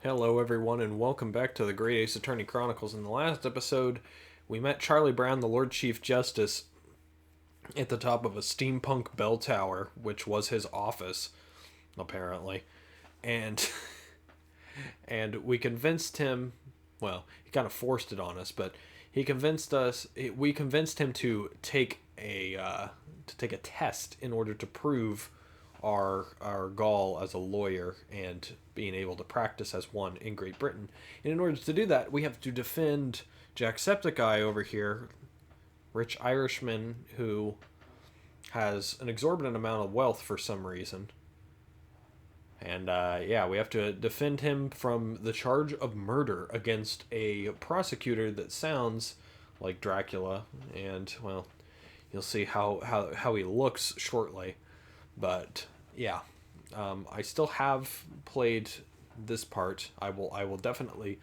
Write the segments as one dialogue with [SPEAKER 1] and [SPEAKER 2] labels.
[SPEAKER 1] Hello, everyone, and welcome back to the Great Ace Attorney Chronicles. In the last episode, we met Charlie Brown, the Lord Chief Justice, at the top of a steampunk bell tower, which was his office, apparently. And and we convinced him, well, he kind of forced it on us, but we convinced him to take a test in order to prove our gall as a lawyer and being able to practice as one in Great Britain. And in order to do that, we have to defend Jacksepticeye over here, rich Irishman who has an exorbitant amount of wealth for some reason. And we have to defend him from the charge of murder against a prosecutor that sounds like Dracula. And, well, you'll see how he looks shortly. But yeah, I still have played this part. I will definitely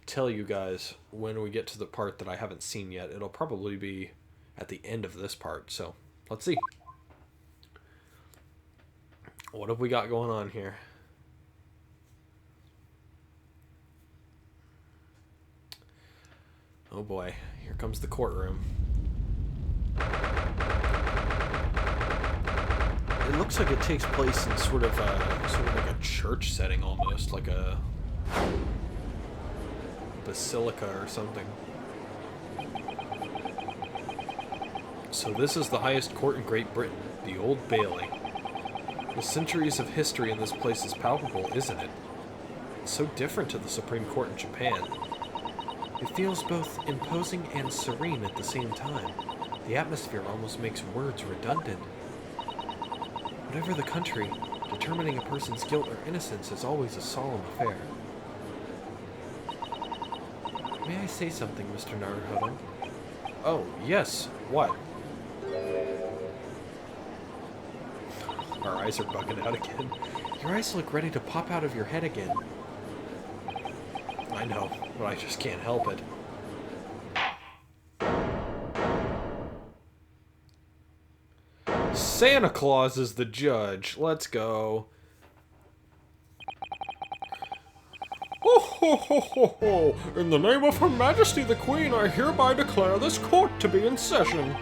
[SPEAKER 1] tell you guys when we get to the part that I haven't seen yet. It'll probably be at the end of this part. So let's see. What have we got going on here? Oh boy, here comes the courtroom. It looks like it takes place in sort of like a church setting almost, like a basilica or something. So this is the highest court in Great Britain, the Old Bailey. The centuries of history in this place is palpable, isn't it? It's so different to the Supreme Court in Japan. It feels both imposing and serene at the same time. The atmosphere almost makes words redundant. Whatever the country, determining a person's guilt or innocence is always a solemn affair. May I say something, Mr. Naruhodo? Oh, yes. What? Our eyes are bugging out again. Your eyes look ready to pop out of your head again. I know, but I just can't help it. Santa Claus is the judge. Let's go. Ho ho ho ho ho! In the name of Her Majesty the Queen, I hereby declare this court to be in session.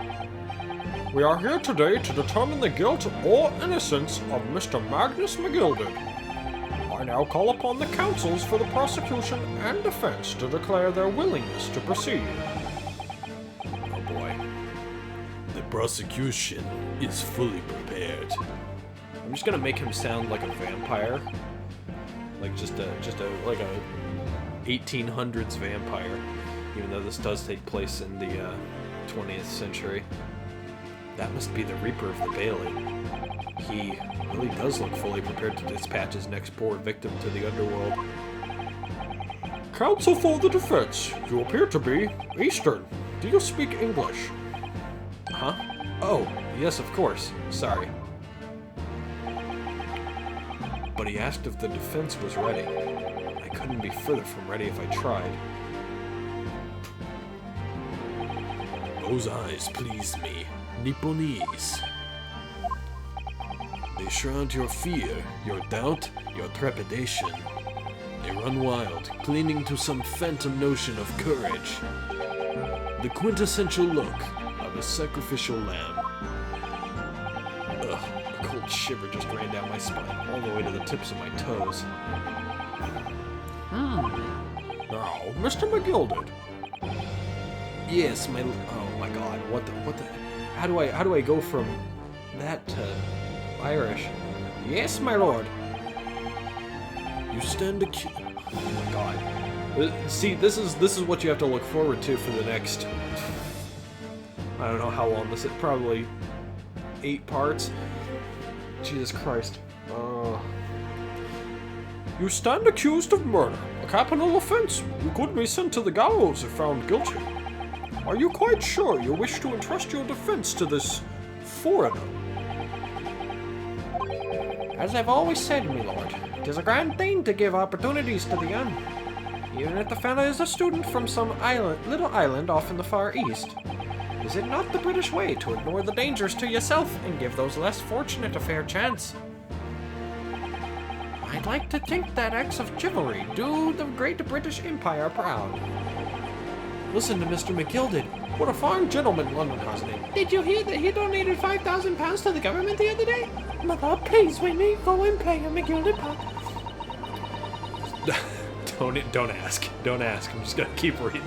[SPEAKER 1] We are here today to determine the guilt or innocence of Mr. Magnus McGilded. I now call upon the counsels for the prosecution and defense to declare their willingness to proceed. Oh boy. The prosecution is fully prepared. I'm just gonna make him sound like a vampire. Like just a 1800s vampire. Even though this does take place in the 20th century. That must be the Reaper of the Bailey. He really does look fully prepared to dispatch his next poor victim to the underworld. Counsel for the defense, you appear to be Eastern. Do you speak English? Huh? Oh, yes, of course. Sorry. But he asked if the defense was ready. I couldn't be further from ready if I tried. Those eyes please me. Nipponese. They shroud your fear, your doubt, your trepidation. They run wild, clinging to some phantom notion of courage. The quintessential look of a sacrificial lamb. Ugh, a cold shiver just ran down my spine, all the way to the tips of my toes. Now, Mr. McGilded. Yes, oh my god, what the, how do I go from that to Irish? Yes, my lord. You stand accused. Oh my god. See, this is what you have to look forward to for the next, I don't know how long this is, probably 8 parts. Jesus Christ. You stand accused of murder, a capital offense. You could be sent to the gallows if found guilty. Are you quite sure you wish to entrust your defense to this foreigner? As I've always said, my lord, it is a grand thing to give opportunities to the young. Even if the fellow is a student from some little island off in the Far East. Is it not the British way to ignore the dangers to yourself and give those less fortunate a fair chance? I'd like to think that acts of chivalry do the great British Empire proud. Listen to Mr. McGilded. What a fine gentleman London has named. Did you hear that he donated £5,000 to the government the other day? Mother, please, we may go and play a McGilded part. Don't ask. Don't ask. I'm just gonna keep reading.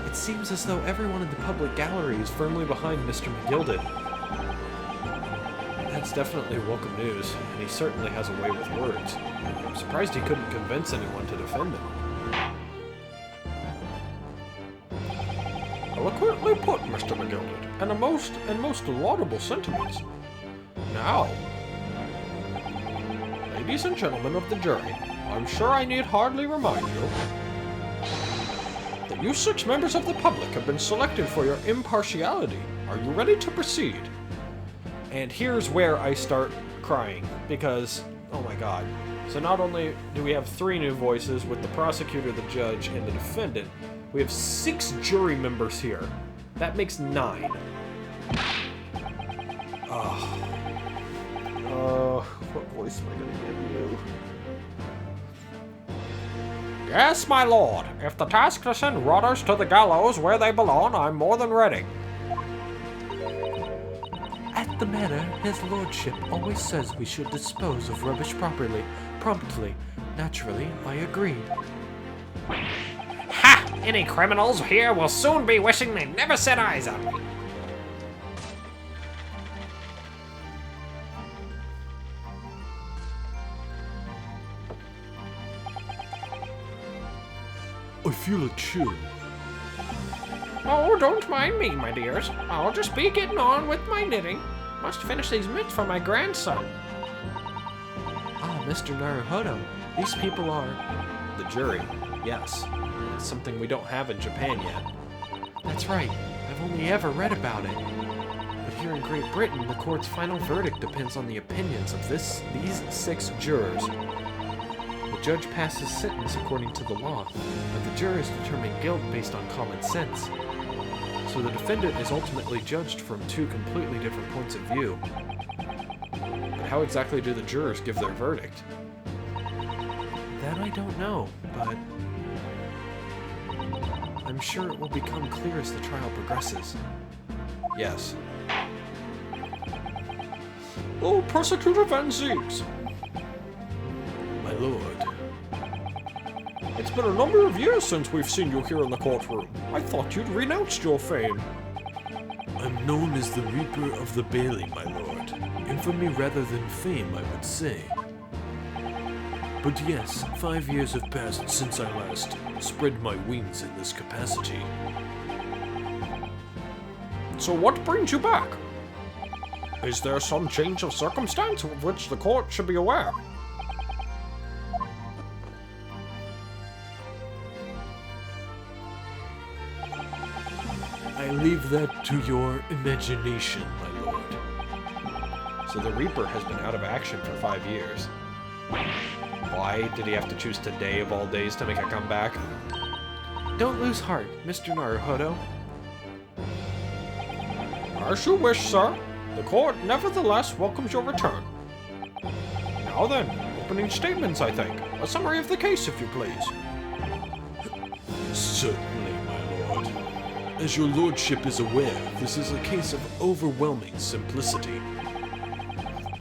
[SPEAKER 1] It seems as though everyone in the public gallery is firmly behind Mr. McGilded. That's definitely welcome news, and he certainly has a way with words. I'm surprised he couldn't convince anyone to defend him. Eloquently put, Mr. McGilded, and most laudable sentiments. Now, ladies and gentlemen of the jury, I'm sure I need hardly remind you that you 6 members of the public have been selected for your impartiality. Are you ready to proceed? And here's where I start crying, because, oh my god. So not only do we have 3 new voices with the prosecutor, the judge, and the defendant, we have 6 jury members here. That makes 9. What voice am I gonna give you? Yes, my lord. If the task to send rotters to the gallows where they belong, I'm more than ready. At the manor, his lordship always says we should dispose of rubbish promptly. Naturally, I agreed. Ha! Any criminals here will soon be wishing they never set eyes on me.
[SPEAKER 2] I feel a chill.
[SPEAKER 1] Oh, don't mind me, my dears. I'll just be getting on with my knitting. Must finish these mitts for my grandson. Ah, Mr. Naruhodo, these people are... The jury, yes. It's something we don't have in Japan yet. That's right. I've only ever read about it. But here in Great Britain, the court's final verdict depends on the opinions of these 6 jurors. The judge passes sentence according to the law, but the jurors determine guilt based on common sense. So the defendant is ultimately judged from 2 completely different points of view. But how exactly do the jurors give their verdict? That I don't know, but I'm sure it will become clear as the trial progresses. Yes. Oh, Prosecutor Van Zeeks.
[SPEAKER 2] My lord.
[SPEAKER 1] It's been a number of years since we've seen you here in the courtroom. I thought you'd renounced your fame.
[SPEAKER 2] I'm known as the Reaper of the Bailey, my lord. Infamy rather than fame, I would say. But yes, 5 years have passed since I last spread my wings in this capacity.
[SPEAKER 1] So what brings you back? Is there some change of circumstance of which the court should be aware?
[SPEAKER 2] I leave that to your imagination, my lord.
[SPEAKER 1] So the Reaper has been out of action for 5 years. Why did he have to choose today of all days to make a comeback? Don't lose heart, Mr. Naruhodo. As you wish, sir. The court nevertheless welcomes your return. Now then, opening statements, I think. A summary of the case, if you please.
[SPEAKER 2] Certainly, my lord. As your lordship is aware, this is a case of overwhelming simplicity.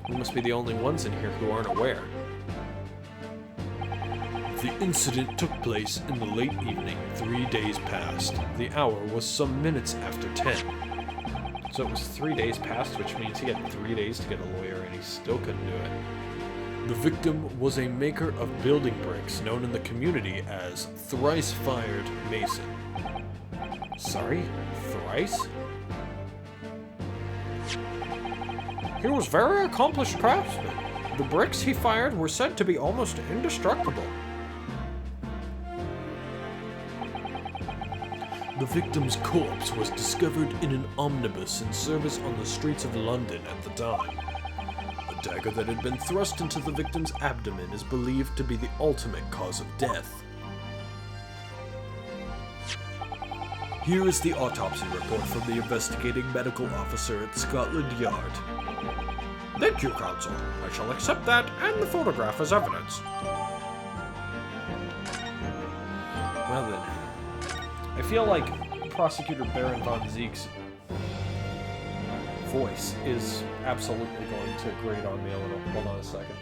[SPEAKER 1] We must be the only ones in here who aren't aware.
[SPEAKER 2] The incident took place in the late evening, 3 days past. The hour was some minutes after 10.
[SPEAKER 1] So it was 3 days past, which means he had 3 days to get a lawyer and he still couldn't do it.
[SPEAKER 2] The victim was a maker of building bricks known in the community as Thrice-Fired Mason.
[SPEAKER 1] Sorry? Thrice? He was very accomplished craftsman. The bricks he fired were said to be almost indestructible.
[SPEAKER 2] The victim's corpse was discovered in an omnibus in service on the streets of London at the time. A dagger that had been thrust into the victim's abdomen is believed to be the ultimate cause of death. Here is the autopsy report from the investigating medical officer at Scotland Yard.
[SPEAKER 1] Thank you, counsel. I shall accept that and the photograph as evidence. Well then, I feel like Prosecutor Baron von Zeke's voice is absolutely going to grate on me a little. Hold on a second.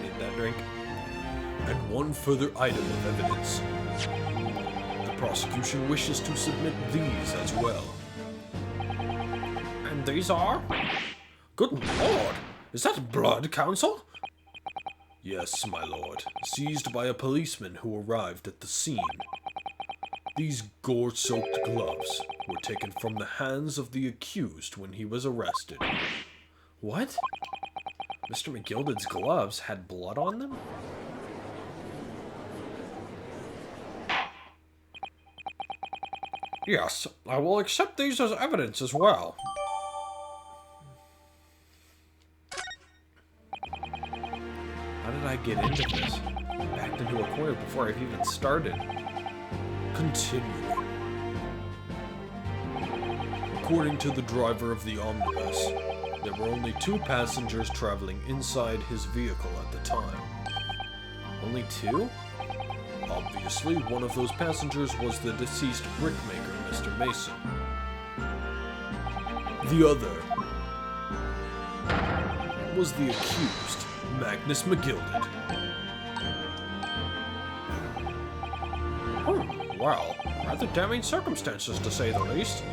[SPEAKER 1] Need that drink.
[SPEAKER 2] And one further item of evidence. The prosecution wishes to submit these as well.
[SPEAKER 1] And these are? Good lord! Is that blood, counsel?
[SPEAKER 2] Yes, my lord. Seized by a policeman who arrived at the scene. These gore-soaked gloves were taken from the hands of the accused when he was arrested.
[SPEAKER 1] What? Mr. McGilded's gloves had blood on them? Yes, I will accept these as evidence as well. How did I get into this? Backed into a corner before I've even started.
[SPEAKER 2] Continuing. According to the driver of the omnibus, there were only 2 passengers traveling inside his vehicle at the time.
[SPEAKER 1] Only 2?
[SPEAKER 2] Obviously, one of those passengers was the deceased brickmaker, Mr. Mason. The other was the accused, Magnus McGilded.
[SPEAKER 1] Well, rather damning circumstances to say the least.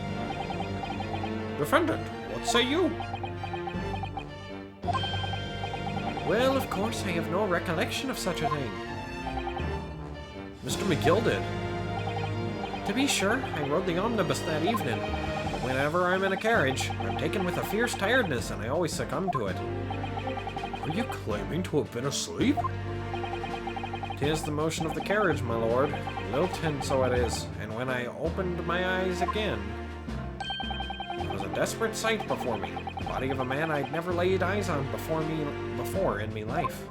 [SPEAKER 1] Defendant, what say you? Well, of course, I have no recollection of such a thing. Mr. McGilded. To be sure, I rode the omnibus that evening. Whenever I'm in a carriage, I'm taken with a fierce tiredness, and I always succumb to it.
[SPEAKER 2] Are you claiming to have been asleep?
[SPEAKER 1] 'Tis the motion of the carriage, my lord. Lilting so it is, and when I opened my eyes again, it was a desperate sight before me. The body of a man I'd never laid eyes on before in me life.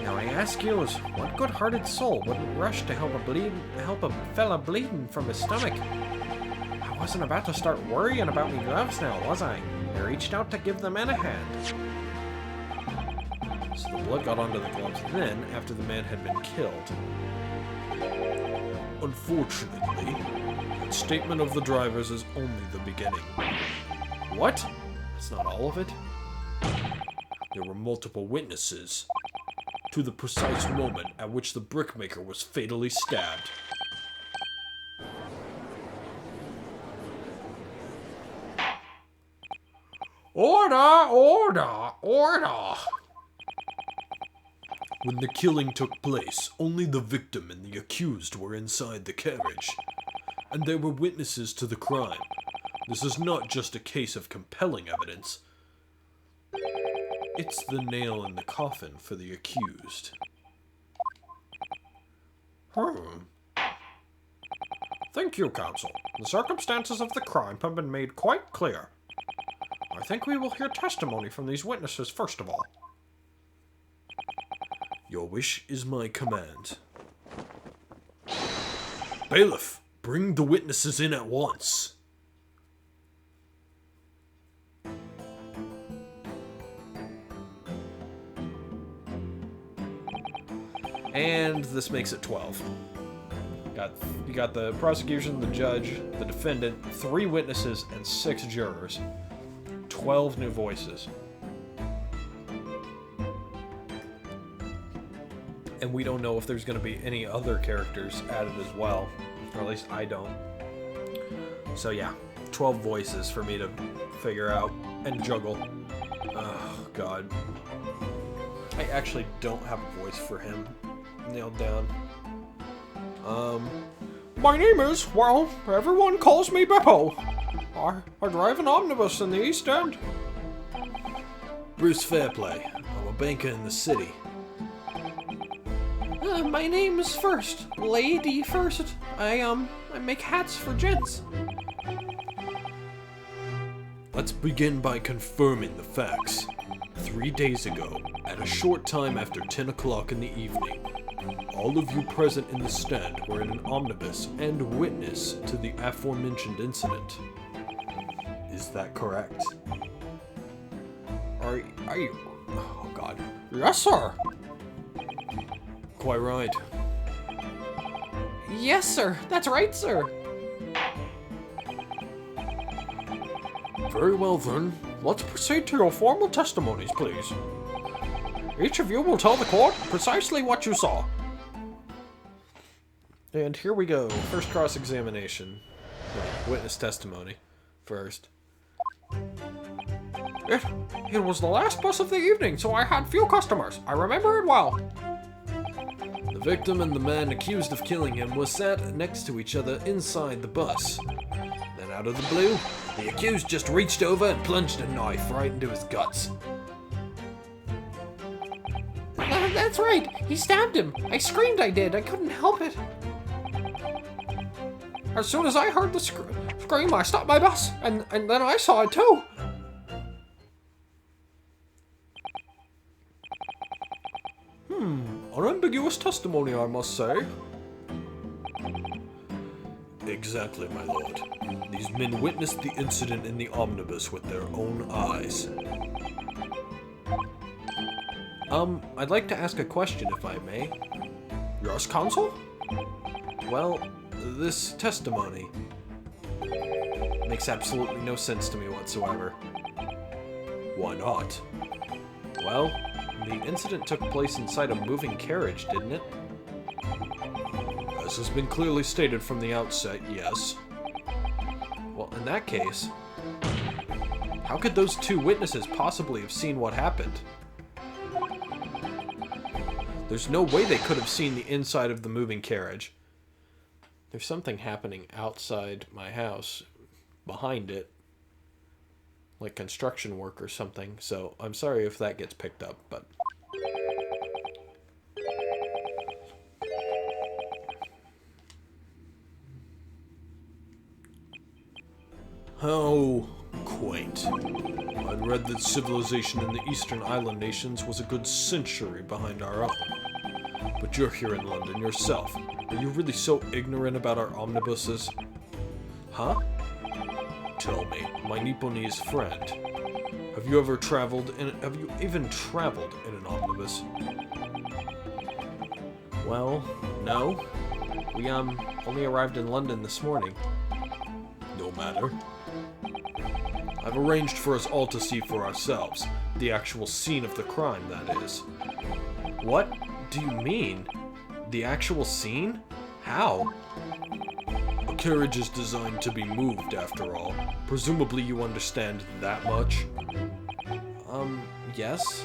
[SPEAKER 1] Now I ask yous, what good-hearted soul wouldn't rush to help a fella bleeding from his stomach? I wasn't about to start worrying about me gloves now, was I? I reached out to give the man a hand. So the blood got onto the gloves then, after the man had been killed.
[SPEAKER 2] Unfortunately, that statement of the driver's is only the beginning.
[SPEAKER 1] What? That's not all of it?
[SPEAKER 2] There were multiple witnesses to the precise moment at which the brickmaker was fatally stabbed.
[SPEAKER 1] Order! Order! Order!
[SPEAKER 2] When the killing took place, only the victim and the accused were inside the carriage, and they were witnesses to the crime. This is not just a case of compelling evidence. It's the nail in the coffin for the accused.
[SPEAKER 1] Thank you, counsel. The circumstances of the crime have been made quite clear. I think we will hear testimony from these witnesses first of all.
[SPEAKER 2] Your wish is my command. Bailiff, bring the witnesses in at once.
[SPEAKER 1] And this makes it 12. You got the prosecution, the judge, the defendant, 3 witnesses, and 6 jurors. 12 new voices. And we don't know if there's going to be any other characters added as well. Or at least I don't. So yeah, 12 voices for me to figure out and juggle. Oh, God. I actually don't have a voice for him nailed down. My name is, well, everyone calls me Beppo. I drive an omnibus in the East End.
[SPEAKER 2] Bruce Fairplay. I'm a banker in the city.
[SPEAKER 1] My name is First. Lady First. I make hats for gents.
[SPEAKER 2] Let's begin by confirming the facts. 3 days ago, at a short time after 10 o'clock in the evening, All of you present in the stand were in an omnibus and witness to the aforementioned incident. Is that correct?
[SPEAKER 1] Are you... Oh, God. Yes, sir.
[SPEAKER 2] Quite right.
[SPEAKER 1] Yes, sir. That's right, sir.
[SPEAKER 2] Very well, then.
[SPEAKER 1] Let's proceed to your formal testimonies, please. Each of you will tell the court precisely what you saw. And here we go. First cross-examination. Witness testimony. First. It was the last bus of the evening, so I had few customers. I remember it well.
[SPEAKER 2] The victim and the man accused of killing him were sat next to each other inside the bus. Then out of the blue, the accused just reached over and plunged a knife right into his guts.
[SPEAKER 1] That's right. He stabbed him. I screamed I did. I couldn't help it. As soon as I heard the scream, I stopped my bus, and then I saw it too.
[SPEAKER 2] Unambiguous testimony, I must say. Exactly, my lord. These men witnessed the incident in the omnibus with their own eyes.
[SPEAKER 1] I'd like to ask a question, if I may.
[SPEAKER 2] Yes, counsel?
[SPEAKER 1] Well, this testimony makes absolutely no sense to me whatsoever.
[SPEAKER 2] Why not?
[SPEAKER 1] Well, the incident took place inside a moving carriage, didn't it?
[SPEAKER 2] As has been clearly stated from the outset, yes.
[SPEAKER 1] Well, in that case, how could those two witnesses possibly have seen what happened? There's no way they could have seen the inside of the moving carriage. There's something happening outside my house, behind it, like construction work or something, so I'm sorry if that gets picked up, but...
[SPEAKER 2] How quaint. I'd read that civilization in the Eastern Island nations was a good century behind our own. But you're here in London yourself. Are you really so ignorant about our omnibuses?
[SPEAKER 1] Huh?
[SPEAKER 2] Tell me, my Nipponese friend, have you ever traveled in, have you even traveled in an omnibus?
[SPEAKER 1] Well, no. We, only arrived in London this morning.
[SPEAKER 2] No matter. I've arranged for us all to see for ourselves. The actual scene of the crime, that is.
[SPEAKER 1] What do you mean? The actual scene? How?
[SPEAKER 2] A carriage is designed to be moved, after all. Presumably you understand that much?
[SPEAKER 1] Yes?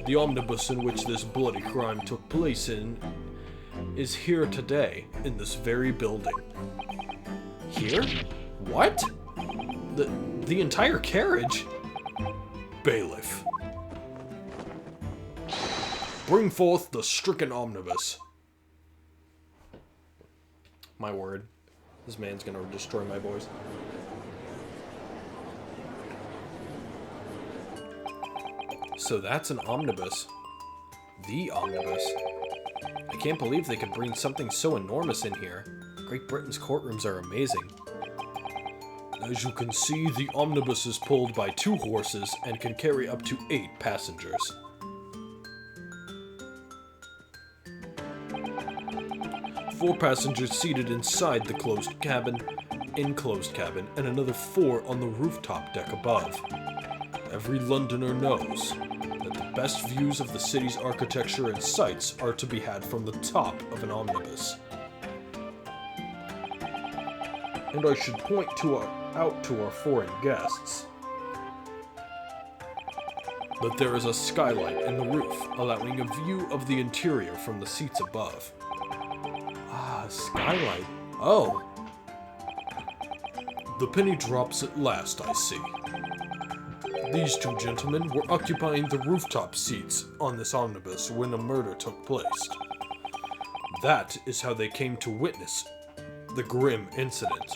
[SPEAKER 2] The omnibus in which this bloody crime took place in is here today, in this very building.
[SPEAKER 1] Here? What? The entire carriage?
[SPEAKER 2] Bailiff. Bring forth the stricken omnibus.
[SPEAKER 1] My word. This man's gonna destroy my voice. So that's an omnibus. The omnibus. I can't believe they could bring something so enormous in here. Great Britain's courtrooms are amazing.
[SPEAKER 2] As you can see, the omnibus is pulled by 2 horses and can carry up to 8 passengers. Four passengers seated inside the enclosed cabin, and another 4 on the rooftop deck above. Every Londoner knows that the best views of the city's architecture and sights are to be had from the top of an omnibus. And I should point out to our foreign guests that there is a skylight in the roof, allowing a view of the interior from the seats above.
[SPEAKER 1] Ah, skylight. Oh.
[SPEAKER 2] The penny drops at last, I see. These 2 gentlemen were occupying the rooftop seats on this omnibus when a murder took place. That is how they came to witness the grim incident.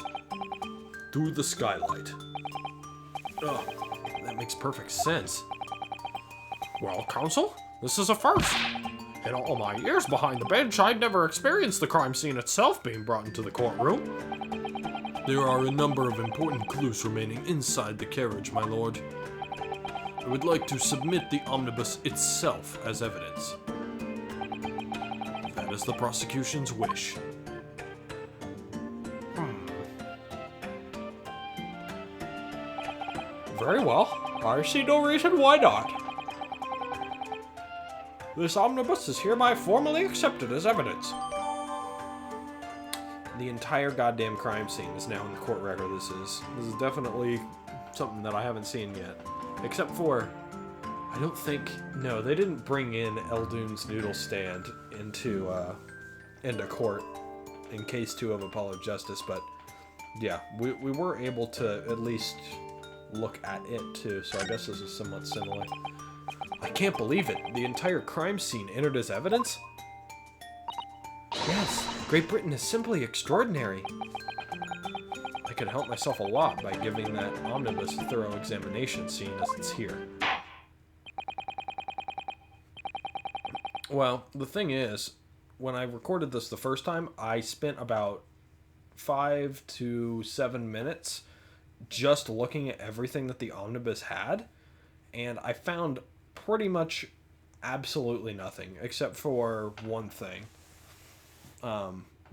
[SPEAKER 2] Through the skylight.
[SPEAKER 1] Oh, that makes perfect sense. Well, counsel, this is a first. In all my years behind the bench, I'd never experienced the crime scene itself being brought into the courtroom.
[SPEAKER 2] There are a number of important clues remaining inside the carriage, my lord. I would like to submit the omnibus itself as evidence. That is the prosecution's wish.
[SPEAKER 1] Very well. I see no reason why not. This omnibus is hereby formally accepted as evidence. The entire goddamn crime scene is now in the court record. This is definitely something that I haven't seen yet. Except for, I don't think, no, they didn't bring in Eldoon's noodle stand into court in case 2 of Apollo Justice, but yeah, we were able to at least look at it too, so I guess this is somewhat similar. I can't believe it. The entire crime scene entered as evidence? Yes, Great Britain is simply extraordinary. I could help myself a lot by giving that omnibus a thorough examination, seeing as it's here. Well, the thing is, when I recorded this the first time, I spent about 5 to 7 minutes just looking at everything that the omnibus had, and I found pretty much absolutely nothing, except for one thing.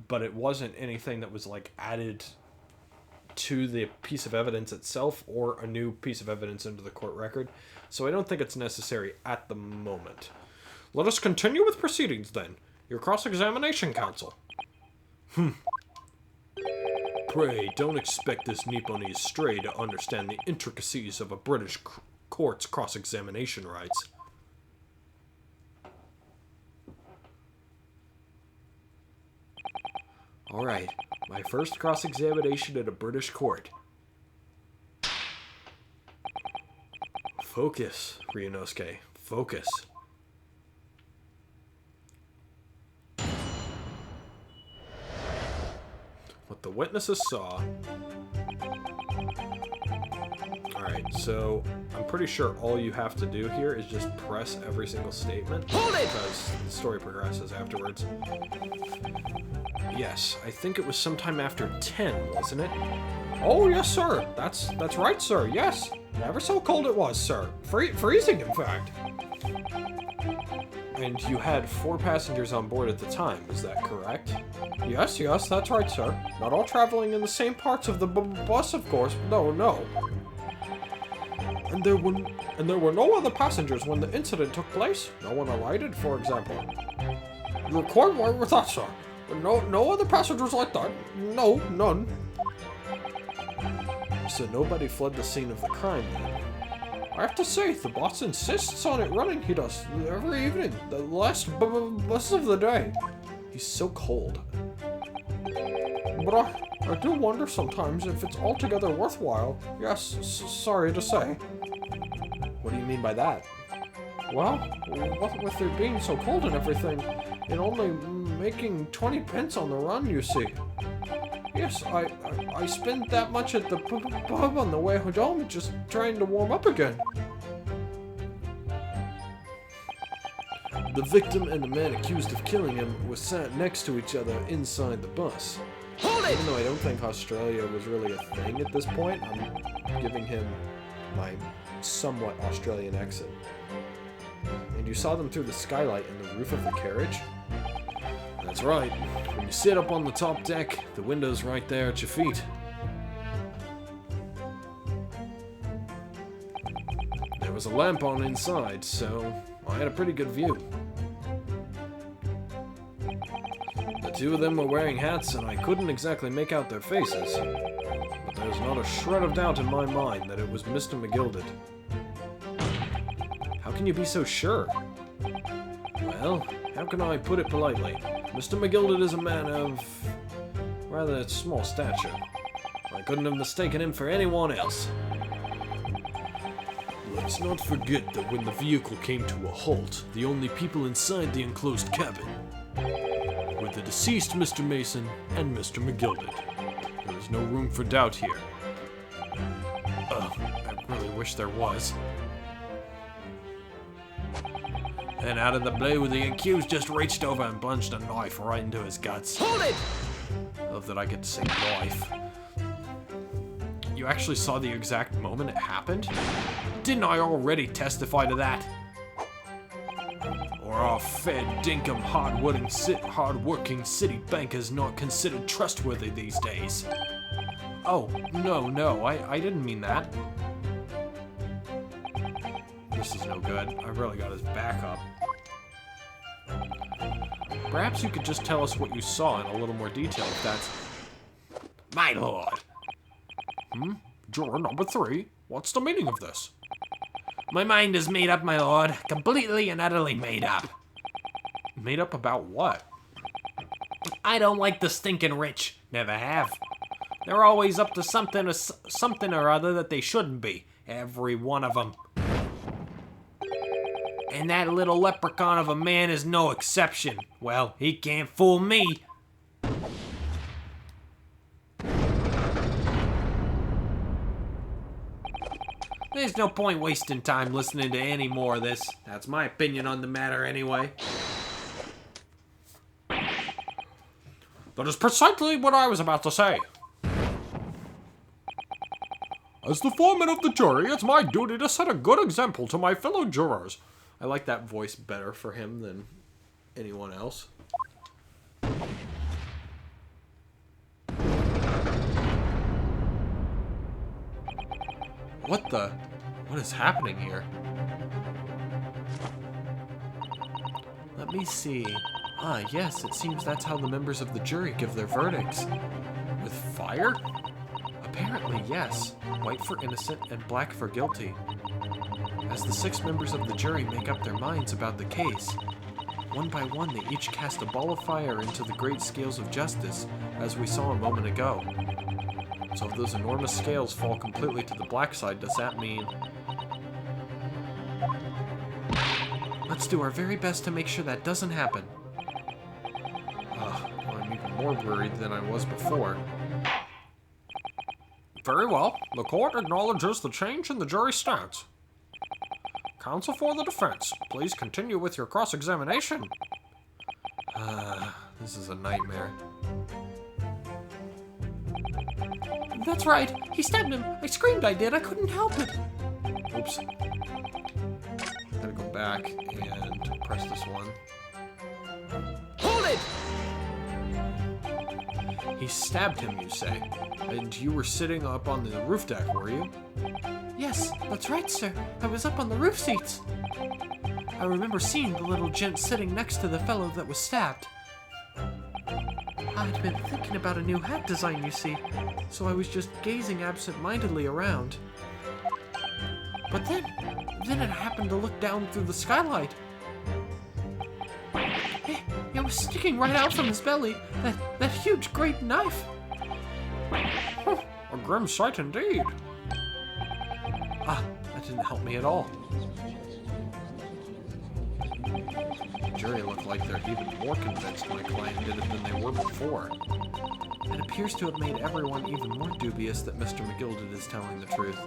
[SPEAKER 1] But it wasn't anything that was, like, added to the piece of evidence itself or a new piece of evidence into the court record, so I don't think it's necessary at the moment. Let us continue with proceedings, then. Your cross-examination, counsel.
[SPEAKER 2] Pray, don't expect this Nipponese stray to understand the intricacies of a British court's cross-examination rights.
[SPEAKER 1] Alright, my first cross-examination in a British court. Focus, Ryunosuke. Focus. What the witnesses saw... Alright, so I'm pretty sure all you have to do here is just press every single statement. Hold it! Because the story progresses afterwards. Yes, I think it was sometime after 10, wasn't it? Oh, yes, sir. That's right, sir. Yes. Never so cold it was, sir. Freezing, in fact. And you had 4 passengers on board at the time, is that correct? Yes, that's right, sir. Not all traveling in the same parts of the bus, of course. No. And there were no other passengers when the incident took place? No one alighted, for example. You're quite right with that, sir. No other passengers like that. No, none. So nobody fled the scene of the crime, then? I have to say, the boss insists on it running. He does every evening. The last bus of the day. He's so cold. But I do wonder sometimes if it's altogether worthwhile. Yes, sorry to say. What do you mean by that? Well, what with it being so cold and everything, and only making 20 pence on the run, you see. Yes, I spent that much at the pub on the way home just trying to warm up again.
[SPEAKER 2] The victim and the man accused of killing him were sat next to each other inside the bus.
[SPEAKER 1] Hold it! Even though I don't think Australia was really a thing at this point, I'm giving him my somewhat Australian accent. And you saw them through the skylight in the roof of the carriage?
[SPEAKER 2] That's right. When you sit up on the top deck, the window's right there at your feet. There was a lamp on inside, so I had a pretty good view. The 2 of them were wearing hats, and I couldn't exactly make out their faces. But there's not a shred of doubt in my mind that it was Mr. McGilded.
[SPEAKER 1] How can you be so sure?
[SPEAKER 2] Well, how can I put it politely? Mr. McGilded is a man of rather small stature. I couldn't have mistaken him for anyone else. Let's not forget that when the vehicle came to a halt, the only people inside the enclosed cabin were the deceased Mr. Mason and Mr. McGilded. There is no room for doubt here.
[SPEAKER 1] I really wish there was.
[SPEAKER 2] And out of the blue, the accused just reached over and plunged a knife right into his guts.
[SPEAKER 1] Hold it!
[SPEAKER 2] I love that I get to say knife.
[SPEAKER 1] You actually saw the exact moment it happened? Didn't I already testify to that?
[SPEAKER 2] Or our fed, dinkum, hard-working city bankers not considered trustworthy these days.
[SPEAKER 1] Oh, no, I didn't mean that. This is no good. I really got his back up. Perhaps you could just tell us what you saw in a little more detail if that's...
[SPEAKER 2] My lord!
[SPEAKER 1] Juror number 3, what's the meaning of this?
[SPEAKER 2] My mind is made up, my lord. Completely and utterly made up.
[SPEAKER 1] Made up about what?
[SPEAKER 2] I don't like the stinking rich. Never have. They're always up to something or other that they shouldn't be. Every one of them. And that little leprechaun of a man is no exception. Well, he can't fool me. There's no point wasting time listening to any more of this. That's my opinion on the matter anyway.
[SPEAKER 1] That is precisely what I was about to say. As the foreman of the jury, it's my duty to set a good example to my fellow jurors. I like that voice better for him than anyone else. What is happening here? Let me see. Ah, yes, it seems that's how the members of the jury give their verdicts. With fire? Apparently, yes. White for innocent and black for guilty. As the 6 members of the jury make up their minds about the case, one by one they each cast a ball of fire into the great scales of justice, as we saw a moment ago. So if those enormous scales fall completely to the black side, does that mean... Let's do our very best to make sure that doesn't happen. Well, I'm even more worried than I was before. Very well. The court acknowledges the change in the jury's stance. Counsel for the defense, please continue with your cross-examination. This is a nightmare.
[SPEAKER 2] That's right. He stabbed him. I screamed I did. I couldn't help it.
[SPEAKER 1] Oops. Gotta go back and press this one.
[SPEAKER 2] Hold it!
[SPEAKER 1] He stabbed him, you say? And you were sitting up on the roof deck, were you?
[SPEAKER 2] Yes, that's right, sir. I was up on the roof seats. I remember seeing the little gent sitting next to the fellow that was stabbed. I'd been thinking about a new hat design, you see, so I was just gazing absent-mindedly around. But then I happened to look down through the skylight. It was sticking right out from his belly, that huge great knife.
[SPEAKER 1] A grim sight indeed. That didn't help me at all. The jury look like they're even more convinced my client did it than they were before. It appears to have made everyone even more dubious that Mr. McGilded is telling the truth.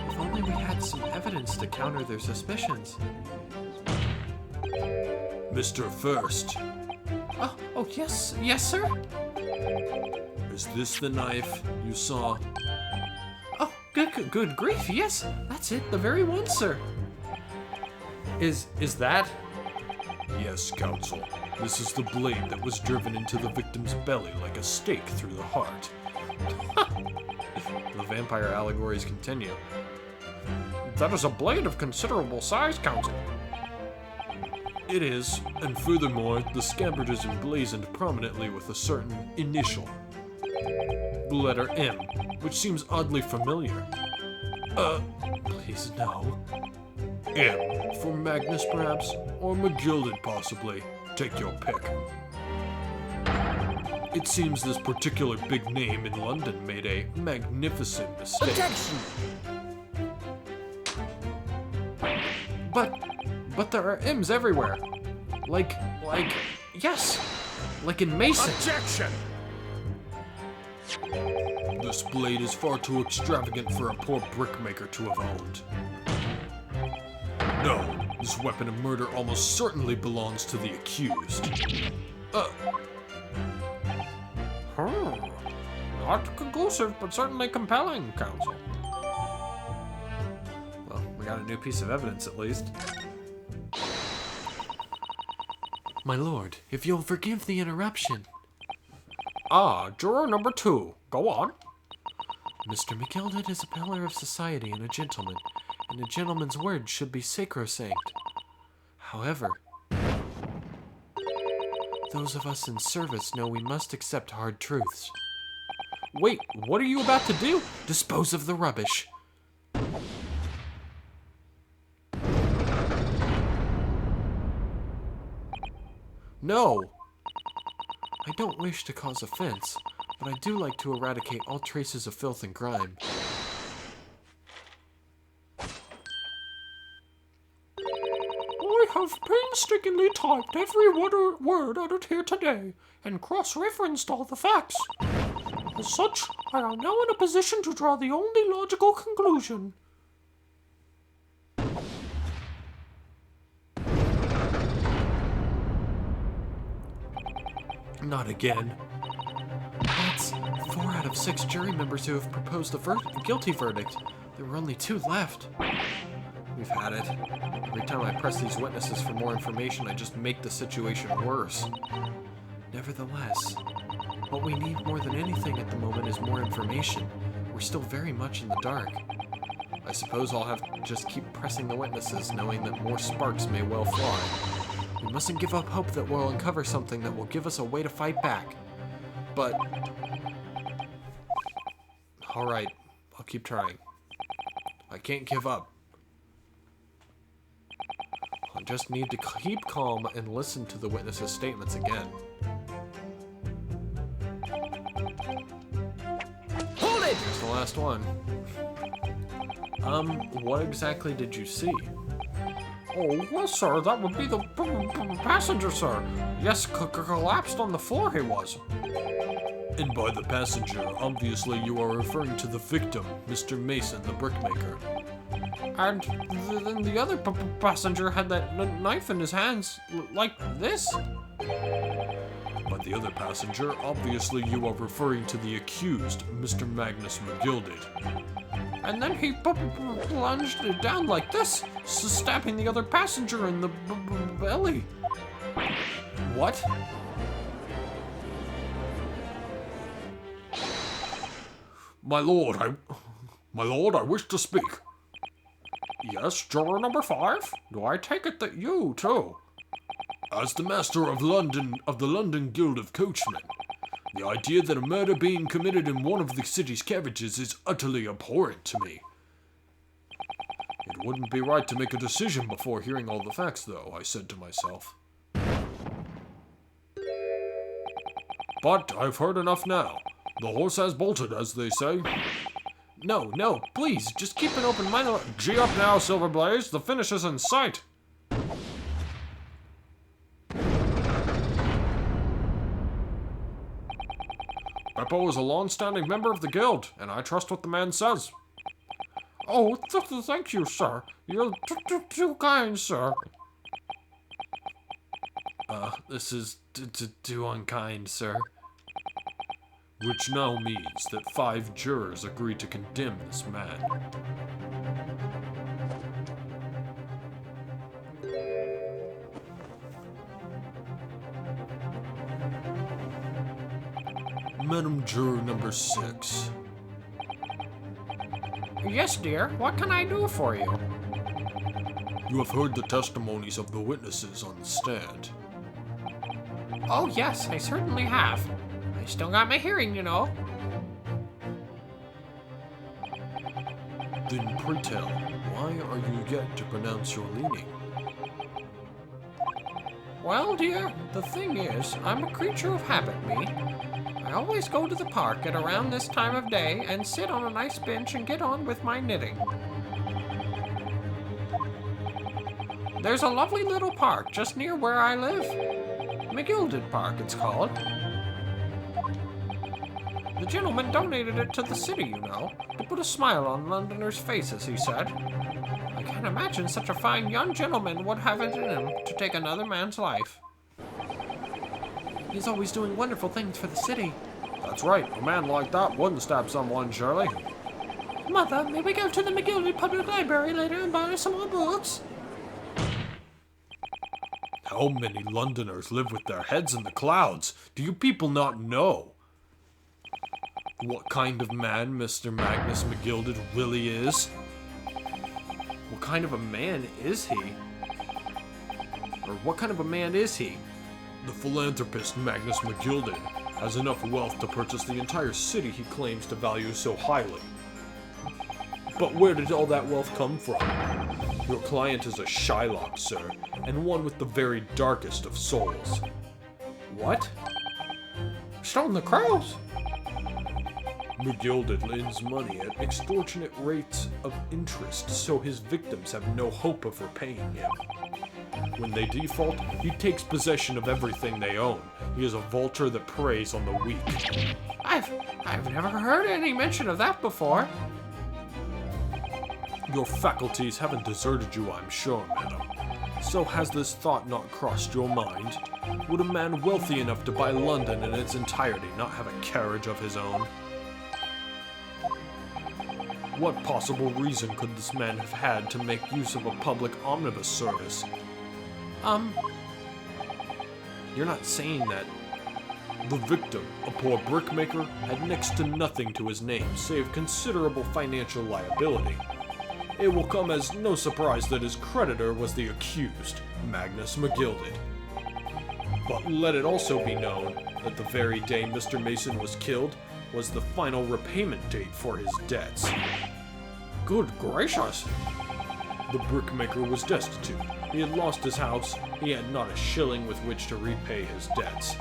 [SPEAKER 1] If only we had some evidence to counter their suspicions.
[SPEAKER 2] Mr. First.
[SPEAKER 1] Oh, yes, sir?
[SPEAKER 2] Is this the knife you saw?
[SPEAKER 1] Oh, good grief, yes, that's it, the very one, sir. Is that?
[SPEAKER 2] Yes, counsel. This is the blade that was driven into the victim's belly like a stake through the heart.
[SPEAKER 1] The vampire allegories continue. That is a blade of considerable size, counsel.
[SPEAKER 2] It is, and furthermore, the scabbard is emblazoned prominently with a certain initial. The letter M, which seems oddly familiar.
[SPEAKER 1] Please no.
[SPEAKER 2] M, for Magnus perhaps, or McGilded possibly. Take your pick. It seems this particular big name in London made a magnificent mistake.
[SPEAKER 1] Objection! But there are M's everywhere. Yes! Like in Mason.
[SPEAKER 2] Objection! This blade is far too extravagant for a poor brickmaker to have owned. No, this weapon of murder almost certainly belongs to the accused.
[SPEAKER 1] Not conclusive, but certainly compelling, counsel. Well, we got a new piece of evidence at least.
[SPEAKER 2] My lord, if you'll forgive the interruption.
[SPEAKER 1] Juror number 2. Go on.
[SPEAKER 2] Mr. McGilded is a pillar of society and a gentleman gentleman's word should be sacrosanct. However, those of us in service know we must accept hard truths.
[SPEAKER 1] Wait, what are you about to do?
[SPEAKER 2] Dispose of the rubbish.
[SPEAKER 1] No.
[SPEAKER 2] I don't wish to cause offense, but I do like to eradicate all traces of filth and grime.
[SPEAKER 1] I have painstakingly typed every word uttered here today and cross-referenced all the facts. As such, I am now in a position to draw the only logical conclusion.
[SPEAKER 2] Not again. That's 4 out of 6 jury members who have proposed a guilty verdict. There were only 2 left.
[SPEAKER 1] We've had it. Every time I press these witnesses for more information, I just make the situation worse.
[SPEAKER 2] Nevertheless, what we need more than anything at the moment is more information. We're still very much in the dark.
[SPEAKER 1] I suppose I'll have to just keep pressing the witnesses, knowing that more sparks may well fly.
[SPEAKER 2] We mustn't give up hope that we'll uncover something that will give us a way to fight back.
[SPEAKER 1] But... Alright, I'll keep trying. I can't give up. I just need to keep calm and listen to the witnesses' statements again.
[SPEAKER 2] Hold it!
[SPEAKER 1] Here's the last one. What exactly did you see? Oh, well, sir, that would be the passenger, sir. Yes, collapsed on the floor he was.
[SPEAKER 2] And by the passenger, obviously you are referring to the victim, Mr. Mason, the brickmaker.
[SPEAKER 1] And then the other passenger had that knife in his hands, like this.
[SPEAKER 2] By the other passenger, obviously you are referring to the accused, Mr. Magnus McGilded.
[SPEAKER 1] And then he plunged it down like this, stabbing the other passenger in the belly. What?
[SPEAKER 2] My lord, I wish to speak.
[SPEAKER 1] Yes, juror number 5. Do I take it that you, too?
[SPEAKER 2] As the master of the London Guild of Coachmen, the idea that a murder being committed in one of the city's carriages is utterly abhorrent to me. It wouldn't be right to make a decision before hearing all the facts, though, I said to myself. But I've heard enough now. The horse has bolted, as they say.
[SPEAKER 1] No, please, just keep an open mind.
[SPEAKER 2] Gee up now, Silverblaze. The finish is in sight. Beppo is a long-standing member of the guild, and I trust what the man says.
[SPEAKER 1] Oh, thank you, sir. You're too kind, sir.
[SPEAKER 2] This is too unkind, sir. Which now means that 5 jurors agreed to condemn this man. Madam Juror number 6.
[SPEAKER 1] Yes, dear. What can I do for you?
[SPEAKER 2] You have heard the testimonies of the witnesses on the stand.
[SPEAKER 1] Oh, yes, I certainly have. I still got my hearing, you know.
[SPEAKER 2] Then pray tell, why are you yet to pronounce your leaning?
[SPEAKER 1] Well, dear, the thing is, I'm a creature of habit, me. I always go to the park at around this time of day and sit on a nice bench and get on with my knitting. There's a lovely little park just near where I live. McGilded Park, it's called. The gentleman donated it to the city, you know, to put a smile on Londoners' faces, he said. I can't imagine such a fine young gentleman would have it in him to take another man's life. He's always doing wonderful things for the city. That's right, a man like that wouldn't stab someone, surely. Mother, may we go to the McGilded Public Library later and buy some more books?
[SPEAKER 2] How many Londoners live with their heads in the clouds? Do you people not know what kind of man Mr. Magnus McGilded really is?
[SPEAKER 1] What kind of a man is he? Or what kind of a man is he?
[SPEAKER 2] The philanthropist Magnus McGilded has enough wealth to purchase the entire city he claims to value so highly. But where did all that wealth come from? Your client is a Shylock, sir, and one with the very darkest of souls.
[SPEAKER 1] What? Stone the crows?
[SPEAKER 2] McGilded lends money at extortionate rates of interest, so his victims have no hope of repaying him. When they default, he takes possession of everything they own. He is a vulture that preys on the weak.
[SPEAKER 1] I've never heard any mention of that before.
[SPEAKER 2] Your faculties haven't deserted you, I'm sure, madam. So has this thought not crossed your mind? Would a man wealthy enough to buy London in its entirety not have a carriage of his own? What possible reason could this man have had to make use of a public omnibus service?
[SPEAKER 1] You're not saying that.
[SPEAKER 2] The victim, a poor brickmaker, had next to nothing to his name save considerable financial liability. It will come as no surprise that his creditor was the accused, Magnus McGilded. But let it also be known that the very day Mr. Mason was killed was the final repayment date for his debts.
[SPEAKER 1] Good gracious!
[SPEAKER 2] The brickmaker was destitute. He had lost his house, he had not a shilling with which to repay his debts.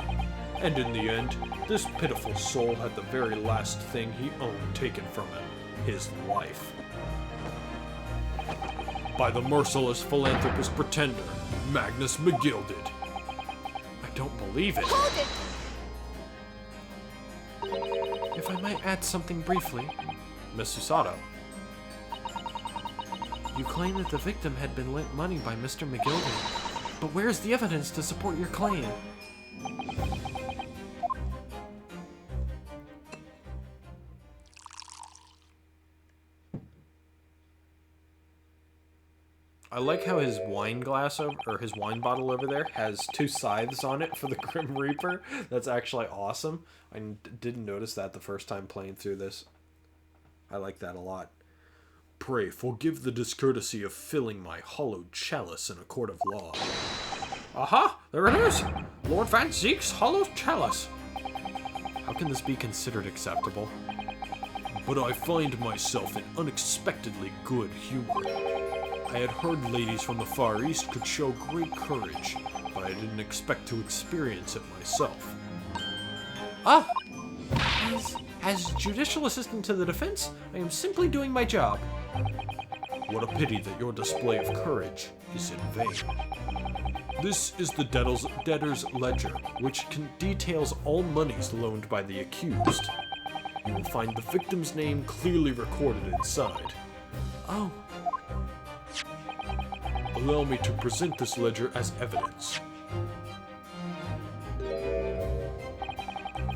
[SPEAKER 2] And in the end, this pitiful soul had the very last thing he owned taken from him, his life. By the merciless philanthropist pretender, Magnus McGilded.
[SPEAKER 1] I don't believe it.
[SPEAKER 3] Hold it!
[SPEAKER 1] If I might add something briefly, Miss Susato. You claim that the victim had been lent money by Mr. McGilded, but where's the evidence to support your claim? I like how his wine glass or his wine bottle over there has two scythes on it for the Grim Reaper. That's actually awesome. I didn't notice that the first time playing through this. I like that a lot.
[SPEAKER 2] Pray forgive the discourtesy of filling my hollowed chalice in a court of law.
[SPEAKER 1] Aha! There it is! Lord Van Zeek's hollow chalice.
[SPEAKER 2] How can this be considered acceptable? But I find myself in unexpectedly good humor. I had heard ladies from the Far East could show great courage, but I didn't expect to experience it myself.
[SPEAKER 1] Ah! As judicial assistant to the defense, I am simply doing my job.
[SPEAKER 2] What a pity that your display of courage is in vain. This is the debtor's ledger, which details all monies loaned by the accused. You will find the victim's name clearly recorded inside.
[SPEAKER 1] Oh.
[SPEAKER 2] Allow me to present this ledger as evidence.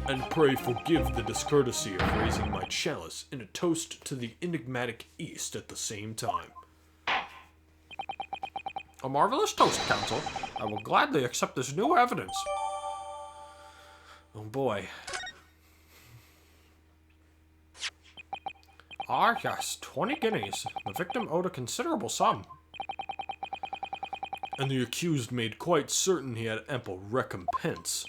[SPEAKER 2] And pray forgive the discourtesy of raising my chalice in a toast to the enigmatic East at the same time.
[SPEAKER 1] A marvelous toast, Counsel. I will gladly accept this new evidence. Oh boy. Ah, yes, 20 guineas. The victim owed a considerable sum.
[SPEAKER 2] And the accused made quite certain he had ample recompense.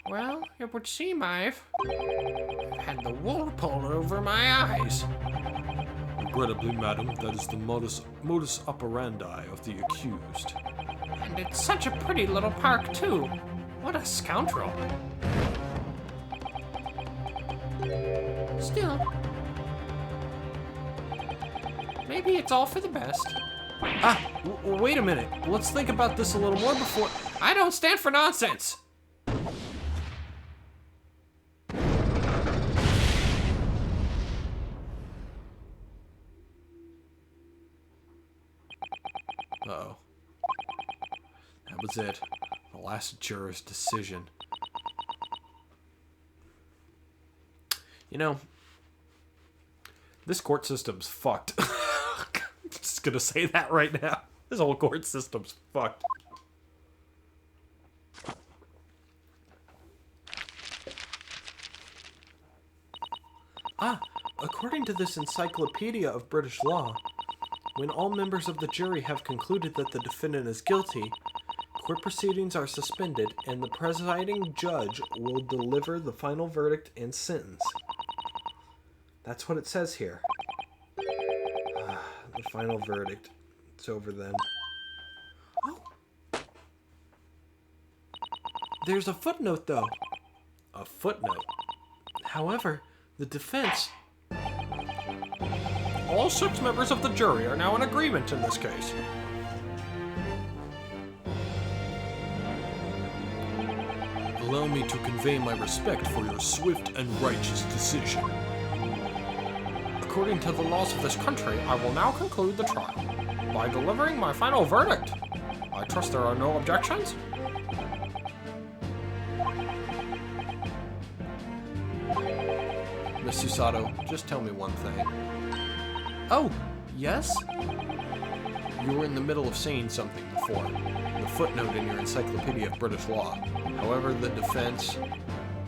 [SPEAKER 1] Well, it would seem I've had the wool pulled over my eyes.
[SPEAKER 2] Regrettably, madam, that is the modus operandi of the accused.
[SPEAKER 1] And it's such a pretty little park, too. What a scoundrel. Still, maybe it's all for the best. Ah, wait a minute. Let's think about this a little more before... I don't stand for nonsense! Uh-oh. That was it. The last juror's decision. You know, this court system's fucked. I'm just gonna say that right now. This whole court system's fucked. According to this encyclopedia of British law, when all members of the jury have concluded that the defendant is guilty, court proceedings are suspended and the presiding judge will deliver the final verdict and sentence. That's what it says here. The final verdict. It's over then. Oh. There's a footnote, though. A footnote. However, the defense... All 6 members of the jury are now in agreement in this case.
[SPEAKER 2] Allow me to convey my respect for your swift and righteous decision.
[SPEAKER 1] According to the laws of this country, I will now conclude the trial by delivering my final verdict. I trust there are no objections? Miss Susato, just tell me one thing. Oh, yes? You were in the middle of saying something before. The footnote in your Encyclopedia of British Law. However, the defense...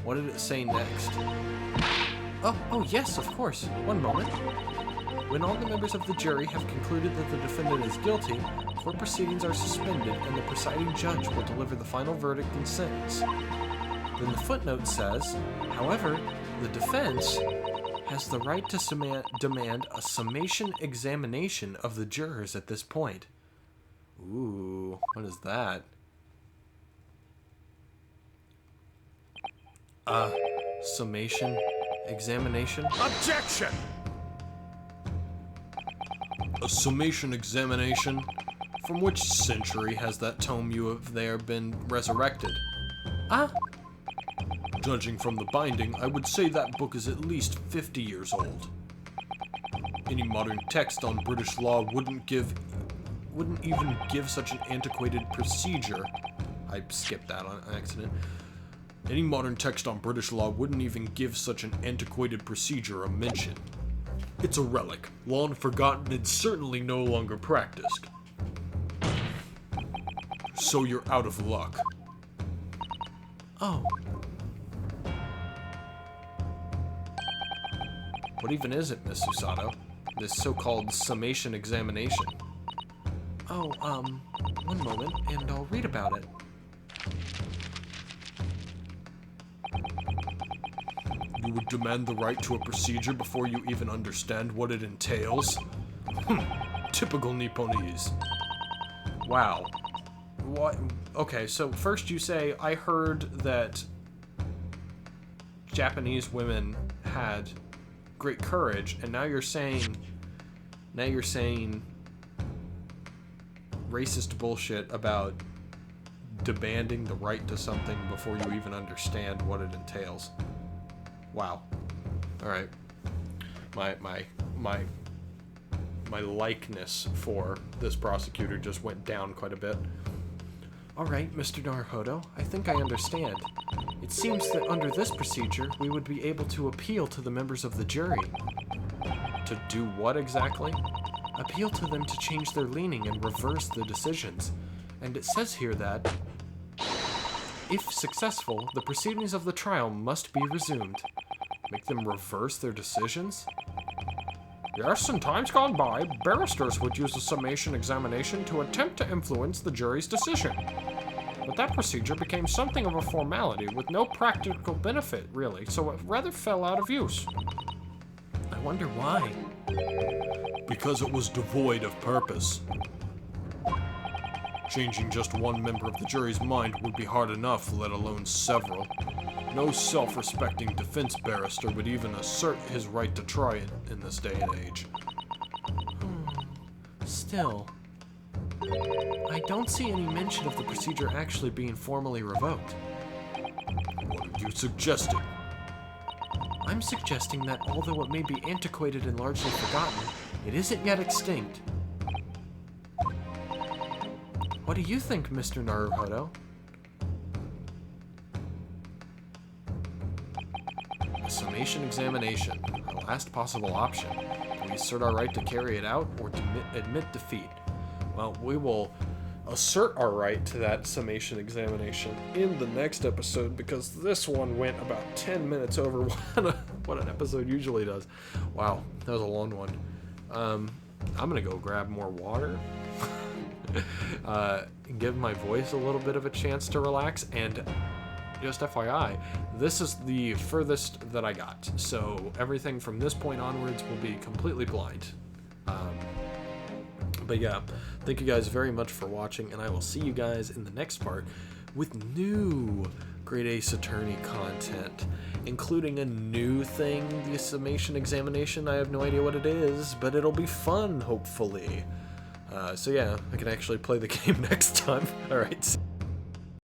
[SPEAKER 1] What did it say next? Oh, yes, of course. One moment. When all the members of the jury have concluded that the defendant is guilty, court proceedings are suspended and the presiding judge will deliver the final verdict and sentence. Then the footnote says, however, the defense has the right to demand a summation examination of the jurors at this point. Ooh, what is that? Summation examination?
[SPEAKER 2] Objection! A summation examination?
[SPEAKER 1] From which century has that tome you have there been resurrected?
[SPEAKER 2] Judging from the binding, I would say that book is at least 50 years old. Any modern text on British law wouldn't even give such an antiquated procedure.
[SPEAKER 1] I skipped that on accident.
[SPEAKER 2] Any modern text on British law wouldn't even give such an antiquated procedure a mention. It's a relic, long forgotten and certainly no longer practiced. So you're out of luck.
[SPEAKER 1] Oh. What even is it, Miss Susato? This so-called summation examination? Oh, one moment, and I'll read about it.
[SPEAKER 2] You would demand the right to a procedure before you even understand what it entails? Typical Nipponese.
[SPEAKER 1] Wow. What? Okay, so first you say, I heard that Japanese women had great courage, and now you're saying racist bullshit about demanding the right to something before you even understand what it entails. Wow. All right. My likeness for this prosecutor just went down quite a bit. All right, Mr. Naruhodo, I think I understand. It seems that under this procedure, we would be able to appeal to the members of the jury. To do what exactly? Appeal to them to change their leaning and reverse the decisions. And it says here that, if successful, the proceedings of the trial must be resumed. Make them reverse their decisions? Yes, in times gone by, barristers would use a summation examination to attempt to influence the jury's decision. But that procedure became something of a formality with no practical benefit, really, so it rather fell out of use. I wonder why.
[SPEAKER 2] Because it was devoid of purpose. Changing just one member of the jury's mind would be hard enough, let alone several. No self-respecting defense barrister would even assert his right to try it in this day and age.
[SPEAKER 1] Still, I don't see any mention of the procedure actually being formally revoked.
[SPEAKER 2] What are you suggesting?
[SPEAKER 1] I'm suggesting that although it may be antiquated and largely forgotten, it isn't yet extinct. What do you think, Mr. Naruhodo? A summation examination, our last possible option. Do we assert our right to carry it out or to admit defeat? Well, we will assert our right to that summation examination in the next episode, because this one went about 10 minutes over what an episode usually does. Wow, that was a long one. I'm gonna go grab more water. Give my voice a little bit of a chance to relax, and just FYI, this is the furthest that I got, so everything from this point onwards will be completely blind. But yeah, thank you guys very much for watching, and I will see you guys in the next part with new Great Ace Attorney content, including a new thing, the summation examination. I have no idea what it is, but it'll be fun, hopefully. So yeah, I can actually play the game next time. Alright.